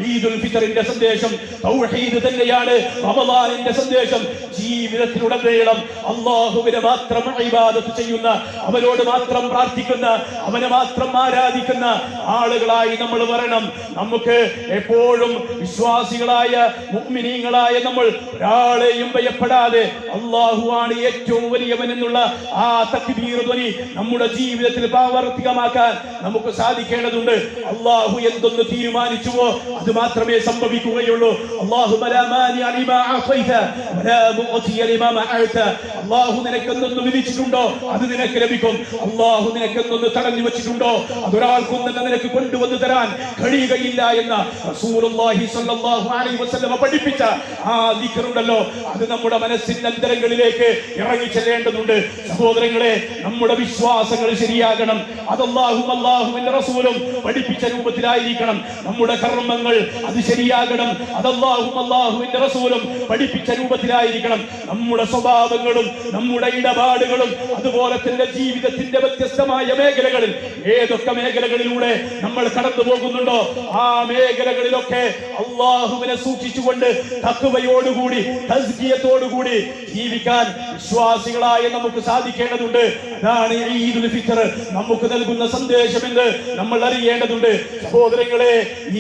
ഈദുൽ ഫിത്റിന്റെ സന്ദേശം, തൗഹീദ് തന്നെയാണ് റമദാനിന്റെ സന്ദേശം. ജീവിതത്തിലുടനീളം അല്ലാഹുവിനെ മാത്രം ഇബാദത്ത് ചെയ്യുന്ന, അവനോട് മാത്രം പ്രാർത്ഥിക്കുന്ന, അവനെ മാത്രം ആരാധിക്കുന്ന ആളുകളായി നമ്മൾ വരണം. നമുക്ക് എപ്പോഴും വിശ്വാസികളായ മുഅ്മിനീങ്ങളായ നമ്മൾ ഒരാളെയും ഭയപ്പെടാതെ അല്ലാഹുവാണ് ഏറ്റവും വലിയവൻ എന്നുള്ള ആ തക്ബീർ ധ്വനി നമ്മുടെ ജീവിതത്തിൽ പ്രാവർത്തികമാക്കാൻ നമുക്ക് സാധിക്കേണ്ടതുണ്ട്. അല്ലാഹു എന്തൊന്ന് തീരുമാനിച്ചുവോ അത് മാത്രമേ സംഭവിക്കുകയുള്ളൂ. അല്ലാഹു അല്ലാഹു നിനക്കെന്തൊന്ന് വിധിച്ചിട്ടുണ്ടോ അത് നിനക്ക് ലഭിക്കും. അല്ലാഹു നിനക്കെന്തൊന്ന് തടഞ്ഞു വെച്ചിട്ടുണ്ടോ അതൊരാൾക്കും തന്നെ നിനക്ക് കൊണ്ടുവന്ന് തരാൻ കഴിയുകയില്ല എന്ന റസൂലുള്ളാഹി സ്വല്ലല്ലാഹു അലൈഹി വസല്ലം പഠിപ്പിച്ച ആ ദിക്റുണ്ടല്ലോ, അത് നമ്മുടെ മനസ്സിന്റെ അന്തരങ്ങളിലേക്ക് ഇറങ്ങി ചെല്ലേണ്ടതുണ്ട്. സഹോദരങ്ങളെ, നമ്മുടെ വിശ്വാസങ്ങൾ ശരിയാകണം. അത് അല്ലാഹുവിന്റെ റസൂലും പഠിപ്പിച്ച രൂപത്തിലായിരിക്കണം. നമ്മുടെ കർമ്മങ്ങൾ അത് ശരിയാകണം. അത് അല്ലാഹുവിന്റെ റസൂലും പഠിപ്പിച്ച രൂപത്തിലായിരിക്കണം. നമ്മുടെ സ്വഭാവങ്ങളും നമ്മുടെ ഇടപാടുകളും അതുപോലെ തന്നെ ജീവിതത്തിന്റെ വ്യത്യസ്തമായ മേഖലകളിൽ ഏതൊക്കെ മേഖലകളിലൂടെ നമ്മൾ കടന്നു പോകുന്നുണ്ടോ ആ മേഖലകളിലൊക്കെ അല്ലാഹുവിനെ സൂക്ഷിച്ചുകൊണ്ട് തഖ്വയോടുകൂടി തസ്കിയത്തോടുകൂടി ജീവിക്കാൻ വിശ്വാസികളായ നമുക്ക് സാധിക്കേണ്ടതുണ്ട്. അതാണ് ഈദുൽ ഫിത്ർ നമുക്ക് നൽകുന്ന സന്ദേശമെന്ന് നമ്മൾ അറിയേണ്ടതുണ്ട്. സഹോദരങ്ങളെ,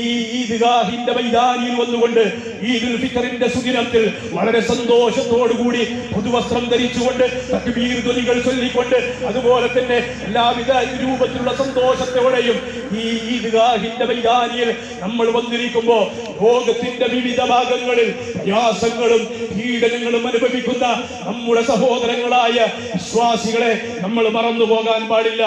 ഈ ഈദ്ഗാഹിന്റെ മൈതാനിയിൽ വന്നുകൊണ്ട് ഈദുൽ ഫിത്റിന്റെ സുദിനത്തിൽ വളരെ സന്തോഷത്തോടുകൂടി പുതുവസ്ത്രം ധരിച്ചുകൊണ്ട് തക്ബീർ ധ്വനികൾ ചൊല്ലിക്കൊണ്ട് അതുപോലെ തന്നെ എല്ലാവിധ രൂപത്തിലുള്ള സന്തോഷത്തോടെയും ഈ ഈദ്ഗാഹിന്റെ മൈതാനിയിൽ നമ്മൾ വന്നിരിക്കുമ്പോൾ ലോകത്തിന്റെ വിവിധ ഭാഗങ്ങളിൽ പ്രയാസങ്ങളും പീഡനങ്ങളും അനുഭവിക്കുന്ന നമ്മുടെ സഹോദരങ്ങളായ വിശ്വാസികളെ നമ്മൾ മറന്നു പോകാൻ പാടില്ല.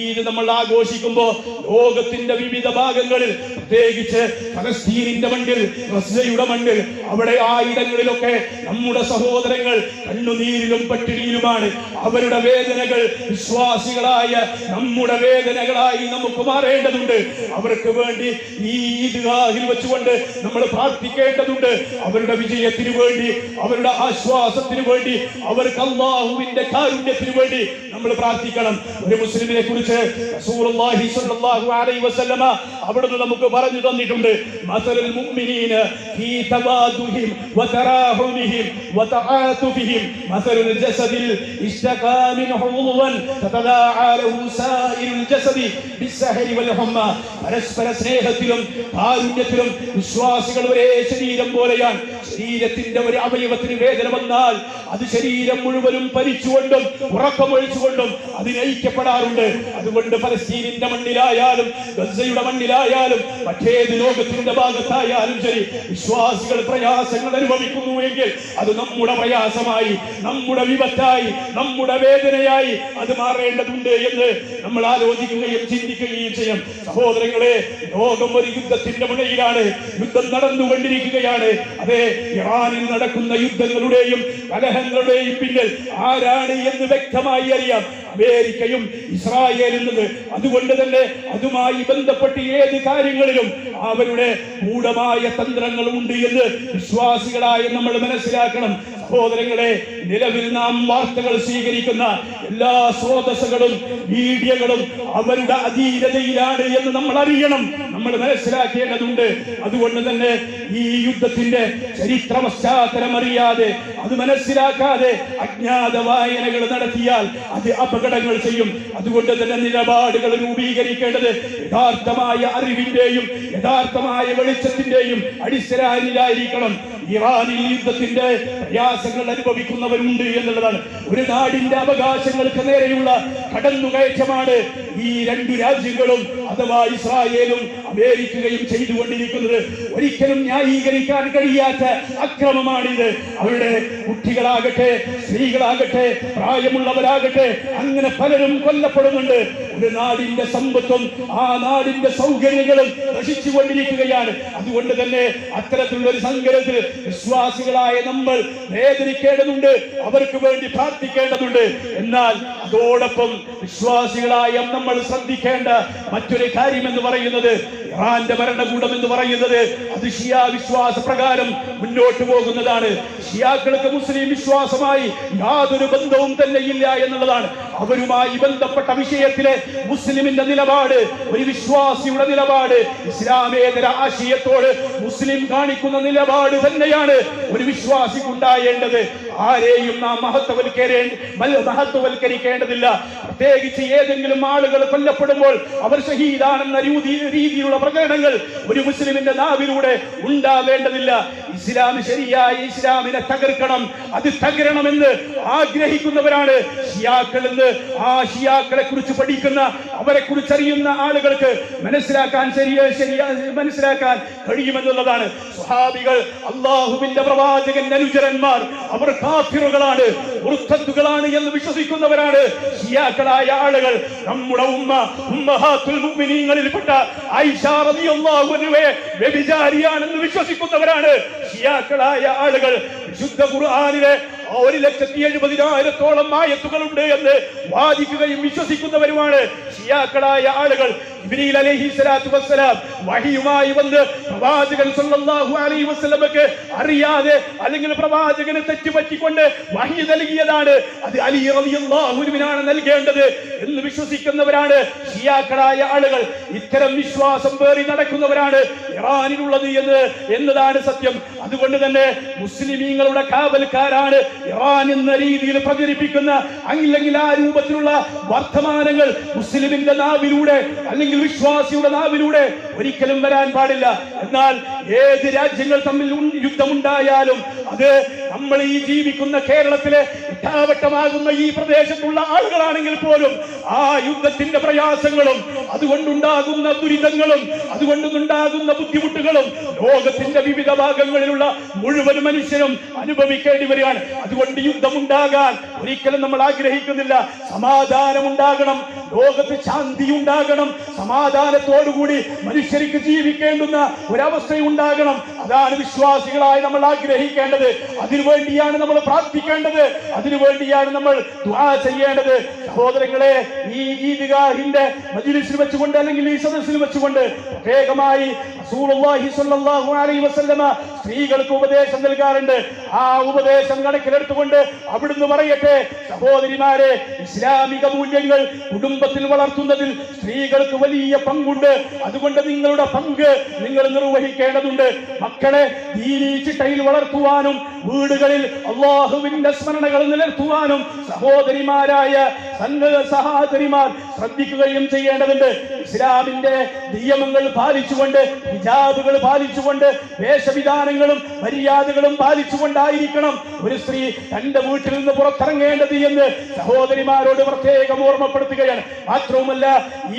ഈദ് നമ്മൾ ആഘോഷിക്കുമ്പോൾ ലോകത്തിന്റെ വിവിധ ഭാഗങ്ങളിൽ, പ്രത്യേകിച്ച് ഫലസ്തീനിന്റെ മണ്ണിൽ, ഗസയുടെ മണ്ണിൽ, അവിടെ ആ ഇടങ്ങളിലൊക്കെ നമ്മുടെ സഹോദരങ്ങൾ കണ്ണുനീരിലും പട്ടിണിയിലുമാണ്. അവരുടെ വേദനകൾ വിശ്വാസികളായ നമ്മുടെ വേദനകളായി നമുക്ക് മാറേണ്ടതുണ്ട്. അവർക്ക് വേണ്ടി ഈ ഈദ്ഗാഹിൽ വെച്ചുകൊണ്ട് നമ്മൾ പ്രാർത്ഥിക്കേണ്ടതുണ്ട്. അവരുടെ വിജയത്തിന് വേണ്ടി, അവരുടെ ആശ്വാസത്തിന് വേണ്ടി, അവർക്ക് അല്ലാഹുവിന്റെ കാരുണ്യത്തിന് വേണ്ടി നമ്മൾ പ്രാർത്ഥിക്കണം. ഒരു മുസ്ലിമിനെ കുറിച്ച് റസൂലുള്ളാഹി സ്വല്ലല്ലാഹു അലൈഹി വസല്ലമ അവിടുന്ന് നമുക്ക് പറഞ്ഞു തന്നിട്ടുണ്ട്. മസലുൽ മുഅ്മിനീന ഫീ തവാദുഹിം വതറാഹുമിഹിം വതആതുഫിഹിം മസലുൽ ജസദിൽ ഇസ്തഖാ മിൻഹു ഉദ്വൻ തതദാഅ ലഹു സായിറുൽ ജസദി ബിസ്സഹരി വൽ ഹുമ്മ. പരസ്പര സ്നേഹത്തിലും കാരുണ്യത്തിലും വിശ്വാസികൾ ഒരേ ശരീരം പോലെയാണ്. ശരീരത്തിന്റെ ഒരു അവയവത്തിന് വേദന വന്നാൽ അത് ശരീരം മുഴുവനും പരിച്ചുകൊണ്ടും ഉറക്കമൊഴിച്ചുകൊണ്ടും അതിന് ഐക്യപ്പെടാറുണ്ട്. അതുകൊണ്ട് ഫലസ്തീനിന്റെ മണ്ണിലായാലും ഗസയുടെ മണ്ണിലായാലും മറ്റേത് ലോകത്തിന്റെ ഭാഗത്തായാലും ശരി, വിശ്വാസികൾ പ്രയാസങ്ങൾ അനുഭവിക്കുന്നുവെങ്കിൽ അത് നമ്മുടെ പ്രയാസമായി, നമ്മുടെ വിപത്തായി, നമ്മുടെ വേദനയായി അത് മാറേണ്ടതുണ്ട് എന്ന് നമ്മൾ ആലോചിക്കുകയും ചിന്തിക്കുകയും ചെയ്യും. സഹോദരങ്ങളെ, ലോകം ഒരു യുദ്ധത്തിന്റെ മുനയിലാണ്. യുദ്ധം നടന്നുകൊണ്ടിരിക്കുകയാണ്. അതെ, ഇറാനിൽ നടക്കുന്ന യുദ്ധങ്ങളുടെയും കലഹങ്ങളുടെയും പിന്നിൽ ആരാണ് എന്ന് വ്യക്തമായി അറിയാം. അമേരിക്കയും ഇസ്രായേലും. അതുകൊണ്ട് തന്നെ അതുമായി ബന്ധപ്പെട്ട് ഏത് കാര്യങ്ങളിലും അവരുടെ ഗൂഢമായ തന്ത്രങ്ങൾ ഉണ്ട് എന്ന് വിശ്വാസികളായ നമ്മൾ മനസ്സിലാക്കണം. സഹോദരങ്ങളെ, നിലവിൽ നാം വാർത്തകൾ സ്വീകരിക്കുന്ന എല്ലാ സ്രോതസ്സുകളും മീഡിയകളും അവരുടെ അധീനതയിലാണ് എന്ന് നമ്മൾ അറിയണം, നമ്മൾ മനസ്സിലാക്കേണ്ടതുണ്ട്. അതുകൊണ്ട് തന്നെ ഈ യുദ്ധത്തിന്റെ ചരിത്ര പശ്ചാത്തലം അറിയാതെ, അത് മനസ്സിലാക്കാതെ അജ്ഞാത വായനകൾ നടത്തിയാൽ അത് അപകടങ്ങൾ ചെയ്യും. അതുകൊണ്ട് തന്നെ നിലപാടുകൾ രൂപീകരിക്കേണ്ടത് യഥാർത്ഥമായ അറിവിന്റെയും യഥാർത്ഥമായ വെളിച്ചത്തിന്റെയും അടിസ്ഥാനത്തിലായിരിക്കണം. ഇറാനിൽ യുദ്ധത്തിന്റെ പ്രയാസങ്ങൾ അനുഭവിക്കുന്നവരുണ്ട് എന്നുള്ളതാണ്. ഒരു നാടിന്റെ അവകാശങ്ങൾക്ക് നേരെയുള്ള കടന്നുകയറ്റമാണ് ഈ രണ്ടു രാജ്യങ്ങളും അഥവാ ഇസ്രായേലും അമേരിക്കയും ചെയ്തുകൊണ്ടിരിക്കുന്നത്. ഒരിക്കലും ന്യായീകരിക്കാൻ കഴിയാത്ത അക്രമമാണിത്. അവരുടെ കുട്ടികളാകട്ടെ, സ്ത്രീകളാകട്ടെ, പ്രായമുള്ളവരാകട്ടെ, അങ്ങനെ പലരും കൊല്ലപ്പെടുന്നുണ്ട്. ഒരു നാടിന്റെ സമ്പത്തും ആ നാടിന്റെ സൗകര്യങ്ങളും നശിച്ചുകൊണ്ടിരിക്കുകയാണ്. അതുകൊണ്ട് തന്നെ അത്തരത്തിലുള്ള ഒരു സങ്കടത്തിൽ വിശ്വാസികളായ നമ്മൾ വേദനിക്കേണ്ടതുണ്ട്, അവർക്ക് വേണ്ടി പ്രാർത്ഥിക്കേണ്ടതുണ്ട്. എന്നാൽ അതോടൊപ്പം വിശ്വാസികളായ നമ്മൾ ശ്രദ്ധിക്കേണ്ട മറ്റൊരു കാര്യം എന്ന് പറയുന്നത്, ഇറാന്റെ ഭരണകൂടം എന്ന് പറയുന്നത് അത് ഷിയാ വിശ്വാസ പ്രകാരം മുന്നോട്ട് പോകുന്നതാണ്. ഷിയാക്കൾക്ക് മുസ്ലിം വിശ്വാസമായി യാതൊരു ബന്ധവും തന്നെ ഇല്ല എന്നുള്ളതാണ്. അവരുമായി ബന്ധപ്പെട്ട വിഷയത്തിലെ മുസ്ലിമിന്റെ നിലപാട്, ഒരു വിശ്വാസിയുടെ നിലപാട്, ഇസ്ലാമേതര ആശയത്തോട് മുസ്ലിം കാണിക്കുന്ന നിലപാട് തന്നെയാണ് ഒരു വിശ്വാസിക്കുണ്ടായേണ്ടത്. ആരെയും നാം മഹത്വവൽക്കരിക്കേണ്ടതില്ല. പ്രത്യേകിച്ച് ഏതെങ്കിലും ആളുകൾ കൊല്ലപ്പെടുമ്പോൾ അവർ ഷഹീദാണെന്ന രീതിയിലുള്ള പ്രകടനങ്ങൾ ഒരു മുസ്ലിമിന്റെ നാവിലൂടെ ഉണ്ടാവേണ്ടതില്ല. ഇസ്ലാം ശരിയായ ഇസ്ലാമിനെ തകർക്കണം, അത് തകരണമെന്ന് ആഗ്രഹിക്കുന്നവരാണ് ഷിയാക്കൾ എന്ന്. ആ ഷിയാക്കളെ കുറിച്ച് പഠിക്കുന്ന, അവരെ കുറിച്ച് അറിയുന്ന ആളുകൾക്ക് മനസ്സിലാക്കാൻ മനസ്സിലാക്കാൻ കഴിയുമെന്നുള്ളതാണ്. സ്വഹാബികൾ, അള്ളാഹുവിന്റെ പ്രവാചകന്റെ അനുചരന്മാർ, അവർ കാഫിറുകളാണ്, മുർത്തദ്ദുകളാണ് എന്ന് വിശ്വസിക്കുന്നവരാണ് ഷിയാക്കളായ ആളുകൾ. നമ്മുടെ ഉമ്മഹാത്തുൽ മുഅ്മിനീങ്ങളിൽപ്പെട്ട ആയിഷ റളിയല്ലാഹു അൻഹയെ വ്യഭിചാരിയാണെന്ന് വിശ്വസിക്കുന്നവരാണ് ഷിയാക്കളായ ആളുകൾ. വിശുദ്ധ ഖുർആനിലെ 1,70,000-ഓളം ആയത്തുകളുണ്ട് എന്ന് വാദിക്കുകയും വിശ്വസിക്കുന്നവരുമാണ് ഷിയാക്കളായ ആളുകൾ. ജിബ്രീൽ അലൈഹിസ്സലാത്തു വസ്സലാം വഹിയുമായി വന്ന് പ്രവാചകൻ സല്ലല്ലാഹു അലൈഹി വസല്ലമക്ക് അറിയാതെ അല്ലെങ്കിൽ പ്രവാചകനെ തെറ്റുപറ്റിക്കൊണ്ട് വഹി നൽകിയതാണ്, അത് അലി റളിയല്ലാഹു അൻഹുവിനാണ് നൽകേണ്ടത് എന്ന് വിശ്വസിക്കുന്നവരാണ് ഷിയാക്കളായ ആളുകൾ. ഇത്തരം വിശ്വാസം പേറി നടക്കുന്നവരാണ് ഇറാനിലുള്ളത് എന്നതാണ് സത്യം. അതുകൊണ്ട് തന്നെ മുസ്ലിമീങ്ങളുടെ കാവൽക്കാരാണ് ഇറാൻ എന്ന രീതിയിൽ പ്രചരിപ്പിക്കുന്ന അല്ലെങ്കിൽ ആ രൂപത്തിലുള്ള വർത്തമാനങ്ങൾ മുസ്ലിമിന്റെ നാവിലൂടെ അല്ലെങ്കിൽ വിശ്വാസിയുടെ നാവിലൂടെ ഒരിക്കലും വരാൻ പാടില്ല. എന്നാൽ ഏത് രാജ്യങ്ങൾ തമ്മിൽ യുദ്ധമുണ്ടായാലും അത് നമ്മൾ ഈ ജീവിക്കുന്ന കേരളത്തിലെ ഇട്ടാവട്ടമാകുന്ന ഈ പ്രദേശത്തുള്ള ആളുകളാണെങ്കിൽ പോലും ആ യുദ്ധത്തിന്റെ പ്രയാസങ്ങളും അതുകൊണ്ടുണ്ടാകുന്ന ദുരിതങ്ങളും അതുകൊണ്ടുണ്ടാകുന്ന ബുദ്ധിമുട്ടുകളും ലോകത്തിന്റെ വിവിധ ഭാഗങ്ങളിലുള്ള മുഴുവൻ മനുഷ്യരും അനുഭവിക്കേണ്ടി വരികയാണ്. അതുകൊണ്ട് യുദ്ധമുണ്ടാകാൻ ഒരിക്കലും നമ്മൾ ആഗ്രഹിക്കുന്നില്ല. സമാധാനം ഉണ്ടാകണം, ലോകത്ത് ശാന്തി ഉണ്ടാകണം, സമാധാനത്തോടുകൂടി മനുഷ്യർക്ക് ജീവിക്കേണ്ടുന്ന ഒരവസ്ഥയുണ്ടാകണം. അതാണ് വിശ്വാസികളായി നമ്മൾ ആഗ്രഹിക്കേണ്ടത്. അതിനുവേണ്ടിയാണ് നമ്മൾ പ്രാർത്ഥിക്കേണ്ടത്, അതിനുവേണ്ടിയാണ് നമ്മൾ ദുആ ചെയ്യേണ്ടത്. സഹോദരങ്ങളെ, ഈ ഈദ്ഗാഹിന്റെ മജ്ലിസിൽ വെച്ചുകൊണ്ട് അല്ലെങ്കിൽ ഈ സദസ്സിൽ വെച്ചുകൊണ്ട് പ്രത്യേകമായി റസൂലുള്ളാഹി സ്വല്ലല്ലാഹു അലൈഹി വസല്ലമ സ്ത്രീകൾക്ക് ഉപദേശം നൽകാറുണ്ട്. ആ ഉപദേശം കണക്കിലെടുത്തുകൊണ്ട് അവിടുന്ന് പറയട്ടെ, സഹോദരിമാരെ, ഇസ്ലാമിക മൂല്യങ്ങൾ കുടുംബത്തിൽ വളർത്തുന്നതിൽ സ്ത്രീകൾക്ക് വലിയ പങ്കുണ്ട്. അതുകൊണ്ട് നിങ്ങളുടെ പങ്ക് നിങ്ങൾ നിർവഹിക്കേണ്ടതുണ്ട്. മക്കളെ ദീനീ ചിട്ടയിൽ വളർത്തുവാനും വീടുകളിൽ അല്ലാഹുവിന്റെ സ്മരണകൾ നിലനിർത്തുവാനും സഹോദരിമാരായ സഹോദരിമാർ ശ്രദ്ധിക്കുകയും ചെയ്യേണ്ടതുണ്ട്. ഇസ്ലാമിന്റെ നിയമങ്ങൾ പാലിച്ചുകൊണ്ട്, ഹിജാബുകൾ പാലിച്ചുകൊണ്ട്, വേഷവിധാനങ്ങളും മര്യാദകളും പാലിച്ചുകൊണ്ടായിരിക്കണം ഒരു സ്ത്രീ തന്റെ വീട്ടിൽ നിന്ന് പുറത്തിറങ്ങേണ്ടത് എന്ന് സഹോദരിമാരോട് പ്രത്യേകം ഓർമ്മപ്പെടുത്തുകയാണ്. മാത്രവുമല്ല,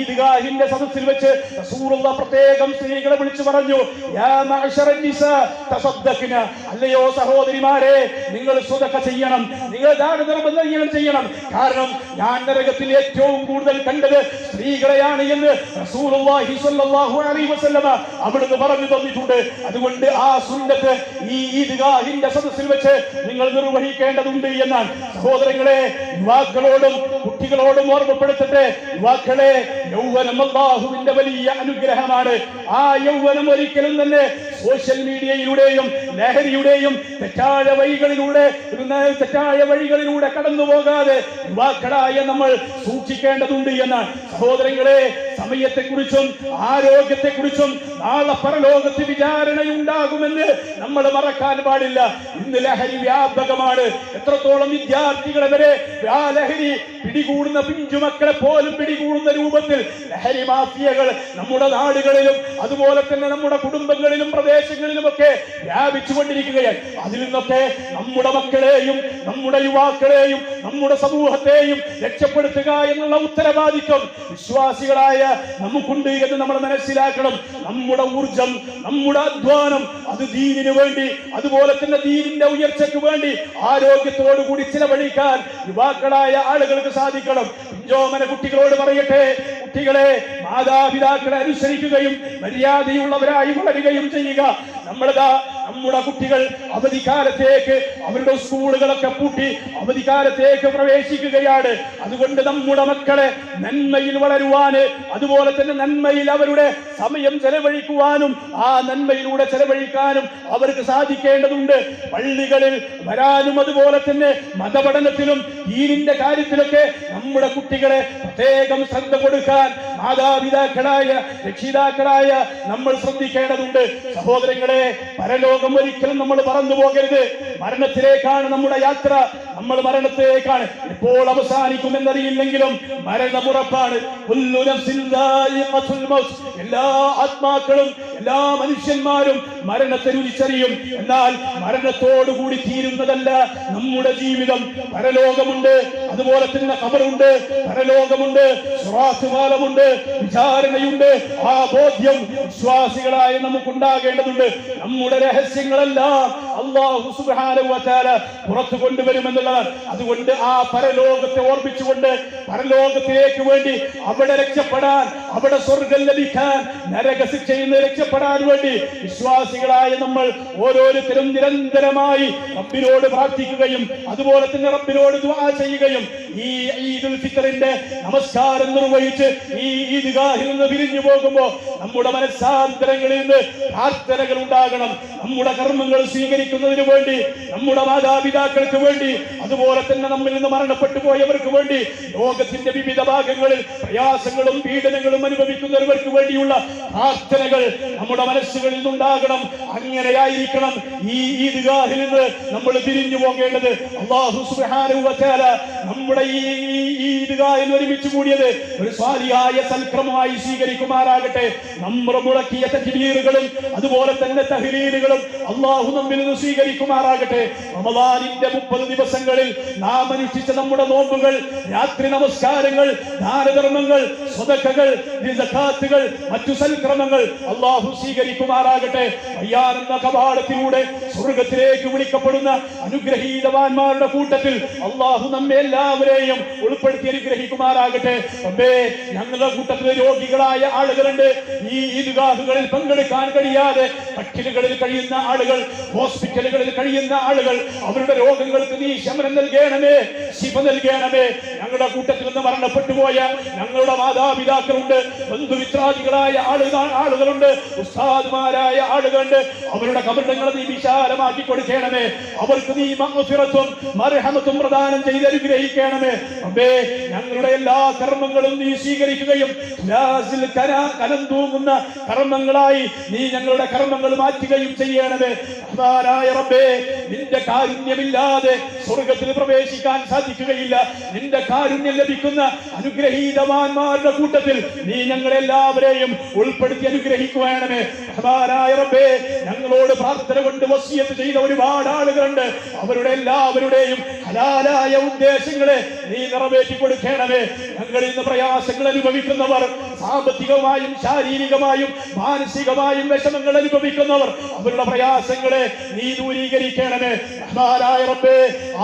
ഈദ്ഗാഹിന്റെ സദസ്സിൽ വെച്ച് റസൂലുള്ളാഹി പ്രത്യേകം സ്ത്രീകളെ വിളിച്ചു പറഞ്ഞു, യാ മഅശറൻ നിസാ തസദ്ദഖ്ന, അല്ലയോ സഹോദരിമാരെ, നിങ്ങൾ സ്വതക്ക ചെയ്യണം, നിങ്ങൾ ദാനധർമ്മം ചെയ്യണം. കാരണം ഞാൻ നരകത്തിൽ ഏറ്റവും കൂടുതൽ കണ്ടത് സ്ത്രീകളെയാണ് എന്ന് റസൂലുള്ളാഹി സ്വല്ലല്ലാഹു അലൈഹി വസല്ലമ അവിടുന്ന് പറഞ്ഞു തന്നിട്ടുണ്ട്. അതുകൊണ്ട് ആ സുന്നത്ത് ഈ ഈദ്ഗാഹിന്റെ സദസ്സിൽ വെച്ച് നിങ്ങൾ നിർവഹിക്കേണ്ടതുണ്ട് എന്നാണ്. സഹോദരങ്ങളെ, യുവാക്കളോടും കുട്ടികളോടും ഓർമ്മപ്പെടുത്തട്ടെ, യുവാക്കളെ, യൗവനം അല്ലാഹുവിന്റെ വലിയ അനുഗ്രഹമാണ്. ആ യൗവനം ഒരിക്കലും തന്നെ സോഷ്യൽ മീഡിയയിലൂടെയും ലഹരിയുടെയും തെറ്റായ വഴികളിലൂടെ കടന്നു പോകാതെ യുവാക്കളായ നമ്മൾ സൂക്ഷിക്കേണ്ടതുണ്ട് എന്നാണ്. സഹോദരങ്ങളെ, സമയത്തെക്കുറിച്ചും ആരോഗ്യത്തെക്കുറിച്ചും നാളെ പരലോകത്ത് വിചാരണയുണ്ടാകുമെന്ന് നമ്മൾ മറക്കാൻ പാടില്ല. ഇന്ന് ലഹരി വ്യാപകമാണ്. എത്രത്തോളം വിദ്യാർത്ഥികളെ വരെ ആ ലഹരി പിടികൂടുന്ന പിഞ്ചുമക്കളെ പോലും പിടികൂടുന്ന രൂപത്തിൽ ലഹരി മാഫിയകൾ നമ്മുടെ നാടുകളിലും അതുപോലെ തന്നെ നമ്മുടെ കുടുംബങ്ങളിലും പ്രദേശങ്ങളിലുമൊക്കെ വ്യാപിച്ചു കൊണ്ടിരിക്കുകയാണ്. അതിൽ നിന്നൊക്കെ നമ്മുടെ മക്കളെയും നമ്മുടെ യുവാക്കളെയും നമ്മുടെ സമൂഹത്തെയും രക്ഷപ്പെടുത്തുക എന്നുള്ള ഉത്തരവാദിത്വം വിശ്വാസികളായ നമുക്കുണ്ട് എന്ന് നമ്മൾ മനസ്സിലാക്കണം. നമ്മുടെ ഊർജം, നമ്മുടെ അധ്വാനം അത് ദീനിനു വേണ്ടി, അതുപോലെ തന്നെ ദീനിന്റെ ഉയർച്ചയ്ക്ക് വേണ്ടി ആരോഗ്യത്തോടു കൂടി ചിലവഴിക്കാൻ യുവാക്കളായ ആളുകൾക്ക് സാധിക്കണം. പിഞ്ചോമന കുട്ടികളോട് പറയട്ടെ, കുട്ടികളെ മാതാപിതാക്കളെ അനുസരിക്കുകയും മര്യാദയുള്ളവരായി വളരുകയും ചെയ്യുക. നമ്മുടെ കുട്ടികൾ അവധിക്കാലത്തേക്ക് അവരുടെ സ്കൂളുകളൊക്കെ പൂട്ടി അവധിക്കാലത്തേക്ക് പ്രവേശിക്കുകയാണ്. അതുകൊണ്ട് നമ്മുടെ മക്കളെ നന്മയിൽ വളരുവാന്, അതുപോലെ തന്നെ നന്മയിൽ അവരുടെ സമയം ചെലവഴിക്കുവാനും ആ നന്മയിലൂടെ ചെലവഴിക്കാനും അവർക്ക് സാധിക്കേണ്ടതുണ്ട്. പള്ളികളിൽ വരാനും അതുപോലെ തന്നെ മതപഠനത്തിലും ദീനിന്റെ കാര്യത്തിലൊക്കെ നമ്മുടെ കുട്ടികളെ പ്രത്യേകം ശ്രദ്ധ കൊടുക്കാൻ മാതാപിതാക്കളായ രക്ഷിതാക്കളായ നമ്മൾ ശ്രദ്ധിക്കേണ്ടതുണ്ട്. സഹോദരങ്ങളെ, പരലോകം ഒരിക്കലും നമ്മൾ പറന്നു പോകരുത്. മരണത്തിലേക്കാണ് നമ്മുടെ യാത്ര. നമ്മൾ മരണത്തിലേക്കാണ്. ഇപ്പോൾ അവസാനിക്കുമെന്നറിയില്ലെങ്കിലും മരണമുറപ്പാണ്. എല്ലാ ആത്മാക്കളും എല്ലാ മനുഷ്യന്മാരും മരണത്തെ രുചിച്ചറിയും. എന്നാൽ മരണത്തോടുകൂടി തീരുന്നതല്ല നമ്മുടെ ജീവിതം. പരലോകമുണ്ട്, അതുപോലെ തന്നെ ഖബറുണ്ട്, പരലോകമുണ്ട്, സിറാത്ത് പാലമുണ്ട്, വിചാരണയുണ്ട്. ആ ബോധ്യം വിശ്വാസികളായ നമുക്കുണ്ടാകേണ്ടതുണ്ട്. നമ്മുടെ രഹസ്യങ്ങളെല്ലാം അല്ലാഹു സുബ്ഹാനഹു വ തആല പുറത്തു കൊണ്ടുവരുമെന്നുള്ളതാണ്. അതുകൊണ്ട് ആ പരലോകത്തെ ഓർമ്മിച്ചുകൊണ്ട് പരലോകത്തിലേക്ക് വേണ്ടി അവിടെ രക്ഷപ്പെടാൻ, അവിടെ സ്വർഗം ലഭിക്കാൻ, നരകശിക്ഷയിൽ നിന്ന് രക്ഷപ്പെടാൻ വേണ്ടി വിശ്വാസികളായ നമ്മൾ ഓരോരുത്തരും നിരന്തരമായി റബ്ബിനോട് പ്രാർത്ഥിക്കുകയും അതുപോലെ തന്നെ റബ്ബിനോട് ദുആ ചെയ്യുകയും ഈ ഈദുൽ ഫിത്റിന്റെ നമസ്കാരം നിർവഹിച്ച് ഈ ഈദ്ഗാഹിൽ നിന്ന് പിരിഞ്ഞു പോകുമ്പോൾ നമ്മുടെ മനസ്സാന്തരങ്ങളിൽ നിന്ന് പ്രാർത്ഥനകൾ ഉണ്ടാകണം. നമ്മുടെ കർമ്മങ്ങൾ സ്വീകരിക്കുന്നതിന് വേണ്ടി, നമ്മുടെ മാതാപിതാക്കൾക്ക് വേണ്ടി, അതുപോലെ തന്നെ നമ്മിൽ നിന്ന് മരണപ്പെട്ടു പോയവർക്ക് വേണ്ടി, ലോകത്തിന്റെ വിവിധ ഭാഗങ്ങളിൽ പ്രയാസങ്ങളും പീഡനങ്ങളും അനുഭവിക്കുന്നവർക്ക് വേണ്ടിയുള്ള പ്രാർത്ഥനകൾ നമ്മുടെ മനസ്സുകളിൽ നിന്നുണ്ടാകണം. അങ്ങനെയായിരിക്കണം ഈ ഈദ്ഗാഹിൽ നിന്ന് നമ്മൾ തിരിഞ്ഞു പോകേണ്ടത്. അല്ലാഹു സുബ്ഹാനഹു വ തആല നമ്മുടെ ഈ ഈദ്ഗാഹിൽ ഒരുമിച്ച് കൂടിയത് ഒരു സ്വാലിഹായ സൽക്രമമായി സ്വീകരിക്കുമാറാകട്ടെ. നമ്മൾ മുഴക്കിയ തക്ബീറുകളും അതുപോലെ തന്നെ തഹ്ലീലുകളും അല്ലാഹു നമ്മിൽ നിന്ന് സ്വീകരിക്കുമാറാകട്ടെ. റമദാനിന്റെ 30 ദിവസങ്ങളിൽ നാം അനുഷ്ഠിച്ച നമ്മുടെ നോമ്പുകൾ, രാത്രി നമസ്കാരങ്ങൾ, ദാനധർമ്മങ്ങൾ, സ്വതക്കകൾ, സകാത്തുകൾ, മറ്റു സൽക്രമങ്ങൾ അല്ലാഹു സ്വീകരിക്കുമാറാകട്ടെ. റയ്യാൻ എന്ന കവാടത്തിലൂടെ സ്വർഗ്ഗത്തിലേക്ക് വിളിക്കപ്പെടുന്ന അനുഗ്രഹീതവാന്മാരുടെ കൂട്ടത്തിൽ അല്ലാഹു നമ്മെ എല്ലാവരെയും ഉൾപ്പെടുത്തി അനുഗ്രഹിക്കുമാറാകട്ടെ. റബ്ബേ, ഞങ്ങളുടെ കൂട്ടത്തിൽ രോഗികളായ ആളുകളുണ്ട്. ഈ ഈദ്ഗാഹുകളിൽ പങ്കെടുക്കാൻ കഴിയാതെ കട്ടിലുകളിൽ കഴിയുന്ന ആളുകൾ, ഹോസ്പിറ്റലുകളിൽ കഴിയുന്ന ആളുകൾ, അവരുടെ രോഗങ്ങൾക്ക് നീ ശമനം നൽകണമേ, ശിഫ നൽകണമേ. ഞങ്ങളുടെ കൂട്ടത്തിൽ നിന്ന് മരണപ്പെട്ടു പോയ ഞങ്ങളുടെ മാതാപിതാക്കളുണ്ട്, ബന്ധുമിത്രാദികളായ ആളുകളുണ്ട്, ഉസ്താദ്മാരായ ആളുകളുണ്ട്. അവരുടെ കബറിടങ്ങൾ നീ വിശാലമാക്കി കൊടുക്കണമേ. അവർക്ക് നീ മഗ്ഫിറത്തും മർഹമത്തും പ്രദാനം ചെയ്ത് അനുഗ്രഹിക്കണമേ. റബ്ബേ, ഞങ്ങളുടെ എല്ലാ കർമ്മങ്ങളും നീ സ്വീകരിക്കുകയും കനം തൂങ്ങുന്ന കർമ്മങ്ങളായി നീ ഞങ്ങളുടെ കർമ്മങ്ങൾ മാറ്റുകയും ചെയ്യണമേ. റബ്ബേ, നിന്റെ കാരുണ്യമില്ലാതെ സ്വർഗത്തിൽ പ്രവേശിക്കാൻ സാധിക്കുകയില്ല. നിന്റെ കാരുണ്യം ലഭിക്കുന്ന അനുഗ്രഹീതവാന്മാരുടെ കൂട്ടത്തിൽ നീ ഞങ്ങളെല്ലാവരെയും ഉൾപ്പെടുത്തി അനുഗ്രഹിക്കുകയാണമേ. റബ്ബേ, ഞങ്ങളോട് പ്രാർത്ഥന കൊണ്ട് വസിയത്ത് ചെയ്ത ഒരുപാട് ആളുകളുണ്ട്. അവരുടെ എല്ലാവരുടെയും ഹലാലായ ഉദ്ദേശങ്ങളെ നീ നിറവേറ്റി കൊടുക്കണമേ. ഞങ്ങളിൽ നിന്ന് പ്രയാസങ്ങൾ അനുഭവിക്കുന്നവർ, സാമ്പത്തികമായും ശാരീരികമായും മാനസികമായും വിഷമങ്ങൾ അനുഭവിക്കുന്നവർ, അവരുടെ പ്രയാസങ്ങളെ നീ ദൂരീകരിക്കണമേ. റബ്ബേ,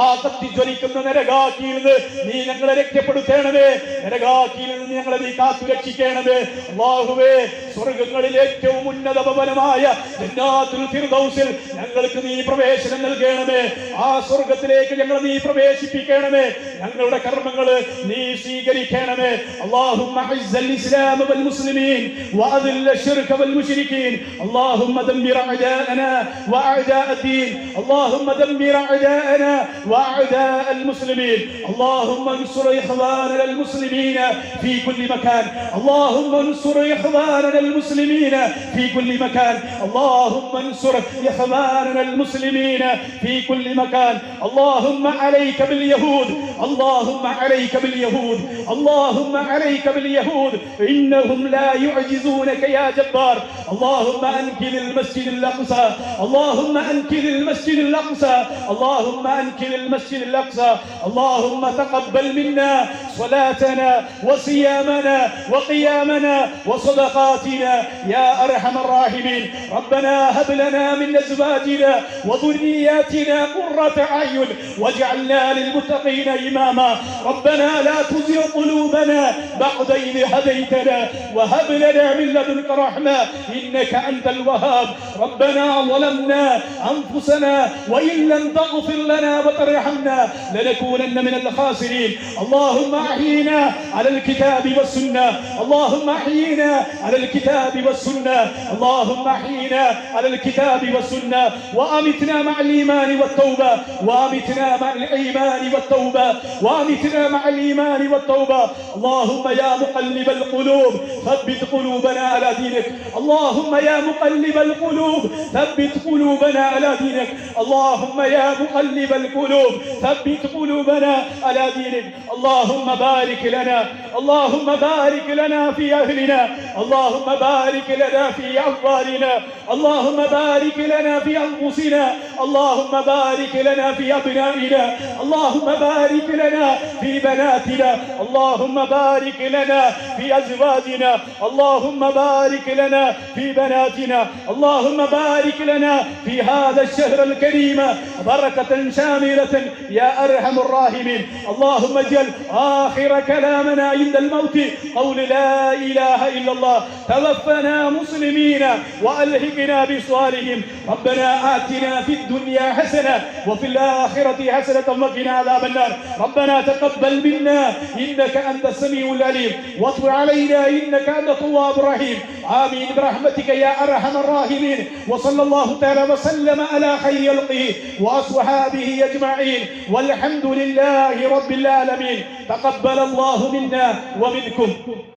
ആ കത്തിജ്വലിക്കുന്ന നരകാക്കിയിൽ നിന്ന് നീ ഞങ്ങളെ രക്ഷപ്പെടുത്തണമേ. നരകാക്കിയിൽ നിന്ന് ഞങ്ങളെ നീ കാത്തു രക്ഷിക്കണമേ. അല്ലാഹുവേ, സ്വർഗ്ഗങ്ങളിൽ ഏറ്റവും ഉന്നത ഭവനമായ ജന്നാത്തുൽ ഫിർദൗസിൽ ഞങ്ങൾക്ക് നീ പ്രവേശനം നൽകണമേ. ആ സ്വർഗ്ഗത്തിലേക്ക് ഞങ്ങളെ നീ പ്രവേശിപ്പിക്കണമേ. ഞങ്ങളുടെ കർമ്മങ്ങൾ നീ സ്വീകരിക്കണമേ. اللهم اعز الاسلام والمسلمين واذل الشرك والمشركين. اللهم دمر اعداءنا واعداء الدين. اللهم دمر اعداءنا واعداء المسلمين. اللهم انصر اخواننا المسلمين في كل مكان. اللهم انصر اخواننا المسلمين في كل مكان. اللهم انصر اخواننا المسلمين في كل مكان. اللهم عليك باليهود. اللهم عليك باليهود. اللهم عليك باليهود إنهم لا يعجزونك يا جبار. اللهم أنكل المسجد الأقصى. اللهم أنكل المسجد الأقصى. اللهم أنكل المسجد الأقصى. اللهم تقبل منا صلاتنا وصيامنا وقيامنا وصدقاتنا يا أرحم الراحمين. ربنا هب لنا من أزواجنا وذرياتنا قرة أعين واجعلنا للمتقين إماما. ربنا لا تزغ قلوبنا بعد إذ هديتنا وهب لنا من لدنك رحمة إنك أنت الوهاب. ربنا ظلمنا أنفسنا وإن لم تغفر لنا وترحمنا لنكونن من الخاسرين. اللهم أحينا على الكتاب والسنة. اللهم أحينا على الكتاب والسنة. اللهم أحينا على الكتاب والسنة وأمتنا مع الإيمان والتوبة. وأمتنا مع الإيمان والتوبة. وأمتنا مع الإيمان والتوبة. اللهم يا مقلب القلوب ثبت قلوبنا على دينك. اللهم يا مقلب القلوب ثبت قلوبنا على دينك. اللهم يا مقلب القلوب ثبت قلوبنا على دينك. اللهم بارك لنا. اللهم بارك لنا في أهلنا. اللهم بارك لنا في أموالنا. اللهم بارك لنا في أنفسنا. اللهم بارك لنا في أبنائنا. اللهم بارك لنا في بناتنا. اللهم بارك لنا في أزواجنا. اللهم بارك لنا في بناتنا. اللهم بارك لنا في هذا الشهر الكريم بركة شاملة يا أرحم الراحمين. اللهم اجعل آخر كلامنا عند الموت قول لا إله إلا الله. توفنا مسلمين وألحقنا بصالحهم. ربنا آتنا في الدنيا حسنة وفي الآخرة حسنة وقنا عذاب النار. ربنا تقبل منا إنك أنت السميع العليم وتب علينا إنك أنت التواب الرحيم. آمين برحمتك يا أرحم الراحمين. وصلى الله تعالى وسلم على خير خلقه وأصحابه أجمعين والحمد لله رب العالمين. تقبل الله منا ومنكم.